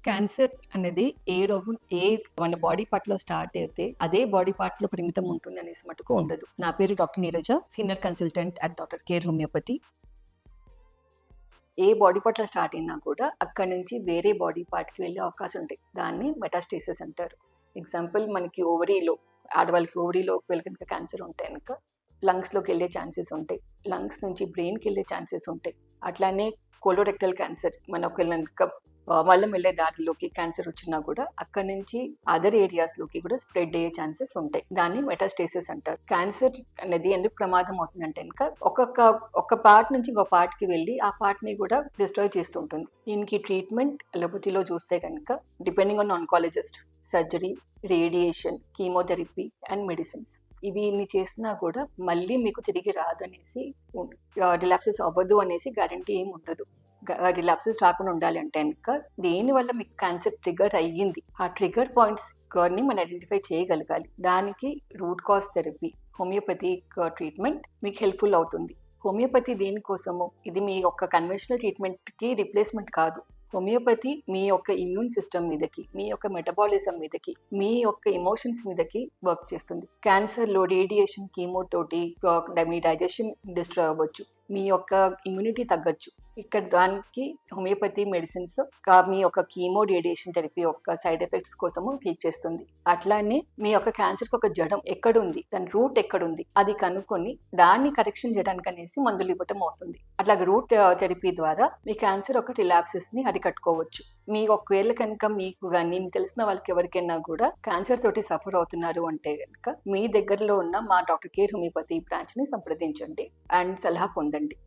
Cancer అనేది ఏ రోగం మన బాడీ పార్ట్ లో స్టార్ట్ అయితే అదే బాడీ పార్ట్ లో పరిమితం ఉంటుంది అనేసి మటుకు ఉండదు. నా పేరు doctor Neeraja, senior consultant at doctor care homeopathy. A body part లో స్టార్ట్ అయినా కూడా అక్కడి నుంచి వేరే బాడీ పార్ట్ కి వెళ్ళే అవకాశం ఉంటాయి. దాన్ని మెటాస్టేసిస్ అంటారు. ఎగ్జాంపుల్, మనకి ఓవరీలో, ఆడవాళ్ళకి ఓవరీలో కనుక క్యాన్సర్ ఉంటే కనుక లంగ్స్ లోకి వెళ్ళే ఛాన్సెస్ ఉంటాయి. లంగ్స్ నుంచి బ్రెయిన్ కి వెళ్ళే ఛాన్సెస్ ఉంటాయి. అట్లానే కోలోరెక్టల్ క్యాన్సర్, మన కనుక మళ్ళీ వెళ్ళే దారిలోకి క్యాన్సర్ వచ్చినా కూడా అక్కడి నుంచి అదర్ ఏరియాస్ లోకి కూడా స్ప్రెడ్ అయ్యే ఛాన్సెస్ ఉంటాయి. దాన్ని మెటాస్టేసిస్ అంటారు. క్యాన్సర్ అనేది ఎందుకు ప్రమాదం అవుతుందంటే కనుక ఒక పార్ట్ నుంచి ఇంకో పార్ట్ కి వెళ్ళి ఆ పార్ట్ ని కూడా డిస్ట్రాయ్ చేస్తూ ఉంటుంది. దీనికి ట్రీట్మెంట్ అలోపతిలో చూస్తే కనుక depending on oncologist, surgery, radiation, chemotherapy and medicines. ఇవి ఇన్ని చేసినా కూడా మళ్ళీ మీకు తిరిగి రాదనేసి, రిలాప్సెస్ అవ్వదు అనేసి గ్యారంటీ ఏమి ఉండదు. రిలాప్సెస్ రాకుండా ఉండాలి అంటే కనుక దేనివల్ల మీకు క్యాన్సర్ ట్రిగర్ అయ్యింది, ఆ ట్రిగర్ పాయింట్స్ ని మనం ఐడెంటిఫై చేయగలగాలి. దానికి root cause therapy, homeopathy treatment మీకు హెల్ప్ఫుల్ అవుతుంది. హోమియోపతి దేనికోసము, ఇది మీ యొక్క కన్వెన్షనల్ ట్రీట్మెంట్కి రిప్లేస్మెంట్ కాదు. హోమియోపతి మీ యొక్క ఇమ్యూన్ సిస్టమ్ మీదకి, మీ యొక్క మెటబాలిజం మీదకి, మీ యొక్క ఎమోషన్స్ మీదకి వర్క్ చేస్తుంది. క్యాన్సర్లో రేడియేషన్, కీమో తోటి మీ డైజెషన్ డిస్ట్రాయ్ అవ్వచ్చు, మీ యొక్క ఇమ్యూనిటీ తగ్గచ్చు. ఇక్కడ దానికి హోమియోపతి మెడిసిన్స్ మీ యొక్క కీమో, రేడియేషన్ థెరపీ యొక్క సైడ్ ఎఫెక్ట్స్ కోసము హెల్ప్ చేస్తుంది. అట్లానే మీ యొక్క క్యాన్సర్కి ఒక జడం ఎక్కడుంది, దాని రూట్ ఎక్కడుంది అది కనుక్కొని దాన్ని కరెక్షన్ చేయడానికి అనేసి మందులు ఇవ్వటం అవుతుంది. అట్లాగే రూట్ థెరపీ ద్వారా మీ క్యాన్సర్ ఒక రిలాప్సెస్ ని అరికట్టుకోవచ్చు. మీ ఒకవేళ కనుక మీకు కానీ మీకు తెలిసిన వాళ్ళకి ఎవరికైనా కూడా క్యాన్సర్ తోటి సఫర్ అవుతున్నారు అంటే కనుక మీ దగ్గరలో ఉన్న మా డాక్టర్ కేర్ హోమియోపతి బ్రాంచ్ ని సంప్రదించండి అండ్ సలహా పొందండి.